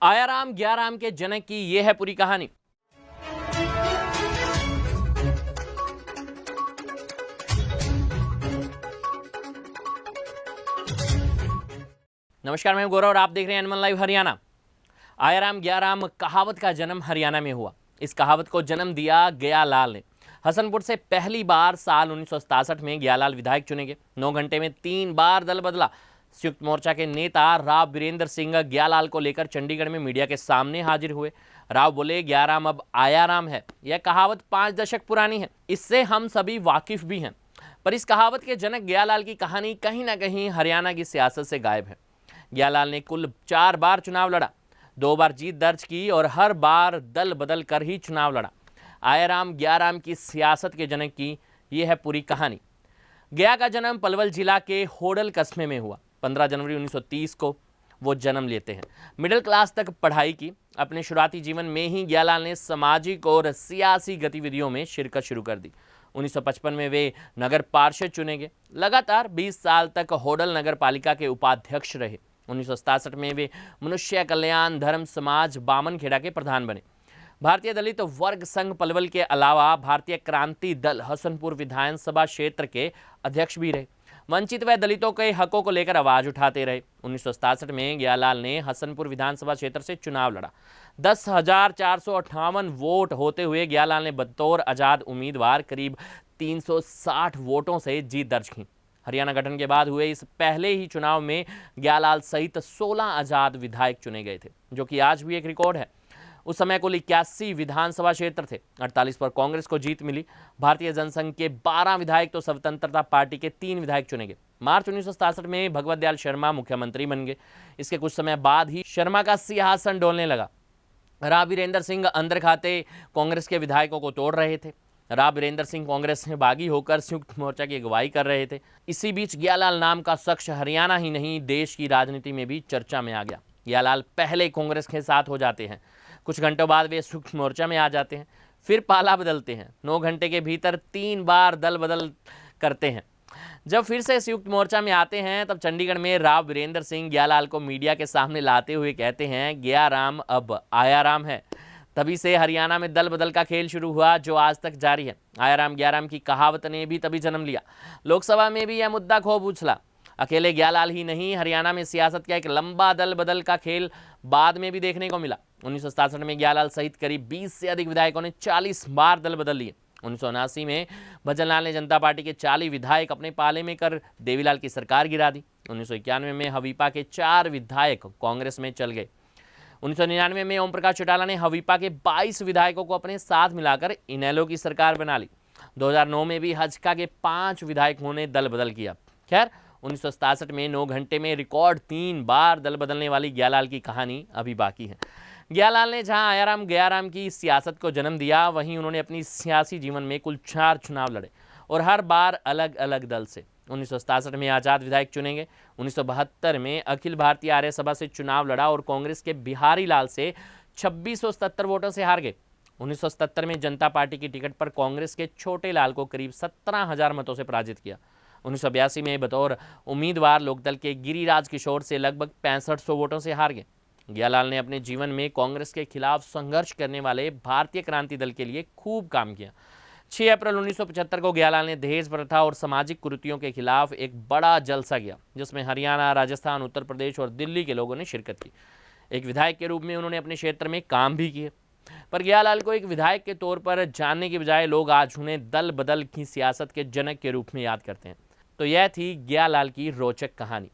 आयाराम गयाराम के जनक की यह है पूरी कहानी। नमस्कार, मैं गौरव और आप देख रहे हैं एनिमल लाइव हरियाणा। आयाराम गयाराम कहावत का जन्म हरियाणा में हुआ। इस कहावत को जन्म दिया गयालाल ने। हसनपुर से पहली बार साल 1967 में गयालाल विधायक चुने गए। 9 घंटे में 3 बार दल बदला। संयुक्त मोर्चा के नेता राव वीरेंद्र सिंह गयालाल को लेकर चंडीगढ़ में मीडिया के सामने हाजिर हुए। राव बोले, गयाराम अब आयाराम है। यह कहावत 5 दशक पुरानी है, इससे हम सभी वाकिफ भी हैं। पर इस कहावत के जनक गयालाल की कहानी कहीं ना कहीं हरियाणा की सियासत से गायब है। गयालाल ने कुल 4 बार चुनाव लड़ा, 2 बार जीत दर्ज की और हर बार दल बदल कर ही चुनाव लड़ा। आयाराम गयाराम की सियासत के जनक की यह है पूरी कहानी। गया का जन्म पलवल जिला के होडल कस्बे में हुआ। 15 जनवरी 1930 को वो जन्म लेते हैं। मिडिल क्लास तक पढ़ाई की। अपने शुरुआती जीवन में ही गयालाल ने सामाजिक और सियासी गतिविधियों में शिरकत शुरू कर दी। 1955 में वे नगर पार्षद चुने गए। लगातार 20 साल तक होडल नगर पालिका के उपाध्यक्ष रहे। 1967 में वे मनुष्य कल्याण धर्म समाज बामनखेड़ा के प्रधान बने। भारतीय दलित वर्ग संघ पलवल के अलावा भारतीय क्रांति दल हसनपुर विधानसभा क्षेत्र के अध्यक्ष भी रहे। वंचित व दलितों के हकों को लेकर आवाज उठाते रहे। 1967 में गयालाल ने हसनपुर विधानसभा क्षेत्र से चुनाव लड़ा। 10,458 वोट होते हुए गयालाल ने बतौर आजाद उम्मीदवार करीब 360 वोटों से जीत दर्ज की। हरियाणा गठन के बाद हुए इस पहले ही चुनाव में गयालाल सहित 16 आजाद विधायक चुने गए थे, जो कि आज भी एक रिकॉर्ड है। उस समय कुल 81 विधानसभा क्षेत्र थे। 48 पर कांग्रेस को जीत मिली। भारतीय जनसंघ के 12 विधायक तो स्वतंत्रता पार्टी के 3 विधायक चुने गए। मार्च 1967 में भगवत दयाल शर्मा मुख्यमंत्री बन गए। इसके कुछ समय बाद ही शर्मा का सिंहासन डोलने लगा। राव वीरेंद्र सिंह अंदर खाते कांग्रेस के विधायकों को तोड़ रहे थे। राव वीरेंद्र सिंह कांग्रेस में बागी होकर संयुक्त मोर्चा की अगुवाई कर रहे थे। इसी बीच गयालाल नाम का शख्स हरियाणा ही नहीं देश की राजनीति में भी चर्चा में आ गया। गयालाल पहले कांग्रेस के साथ हो जाते हैं, कुछ घंटों बाद वे संयुक्त मोर्चा में आ जाते हैं, फिर पाला बदलते हैं। 9 घंटे के भीतर 3 बार दल बदल करते हैं। जब फिर से संयुक्त मोर्चा में आते हैं तब चंडीगढ़ में राव वीरेंद्र सिंह गयालाल को मीडिया के सामने लाते हुए कहते हैं, गयाराम अब आयाराम है। तभी से हरियाणा में दल बदल का खेल शुरू हुआ, जो आज तक जारी है। आयाराम गयाराम की कहावत ने भी तभी जन्म लिया। लोकसभा में भी यह मुद्दा खूब उछला। अकेले गयालाल ही नहीं, हरियाणा में सियासत का एक लंबा दल बदल का खेल बाद में भी देखने को मिला। 1967 में गयालाल सहित करीब 20 से अधिक विधायकों ने 40 बार दल बदल लिए। 1979 में भजनलाल ने जनता पार्टी के 40 विधायक अपने पाले में कर देवीलाल की सरकार गिरा दी। 1991 में हवीपा के 4 विधायक कांग्रेस में चल गए। 1999 में ओम प्रकाश चौटाला ने हवीपा के 22 विधायकों को अपने साथ मिलाकर इनेलो की सरकार बना ली। 2009 में भी हजका के 5 विधायकों ने दल बदल किया। खैर, 1967 में 9 घंटे में रिकॉर्ड 3 बार दल बदलने वाली गयालाल की कहानी अभी बाकी है। गयालाल ने जहां आयाराम गयाराम की सियासत को जन्म दिया, वहीं उन्होंने अपनी सियासी जीवन में कुल 4 चुनाव लड़े और हर बार अलग अलग दल से। 1967 में आजाद विधायक चुने गए। 1972 में अखिल भारतीय आर्य सभा से चुनाव लड़ा और कांग्रेस के बिहारी लाल से 2677 वोटों से हार गए। 1977 में जनता पार्टी की टिकट पर कांग्रेस के छोटे लाल को करीब 17,000 मतों से पराजित किया। 1982 में बतौर उम्मीदवार लोकदल के गिरिराज किशोर से लगभग 6500 वोटों से हार गए। गयालाल ने अपने जीवन में कांग्रेस के खिलाफ संघर्ष करने वाले भारतीय क्रांति दल के लिए खूब काम किया। 6 अप्रैल 1975 को गयालाल ने दहेज प्रथा और सामाजिक कुरीतियों के खिलाफ एक बड़ा जलसा किया, जिसमें हरियाणा, राजस्थान, उत्तर प्रदेश और दिल्ली के लोगों ने शिरकत की। एक विधायक के रूप में उन्होंने अपने क्षेत्र में काम भी किए। पर गयालाल को एक विधायक के तौर पर जानने के बजाय लोग आज उन्हें दल बदल की सियासत के जनक के रूप में याद करते हैं। तो यह थी गयालाल की रोचक कहानी।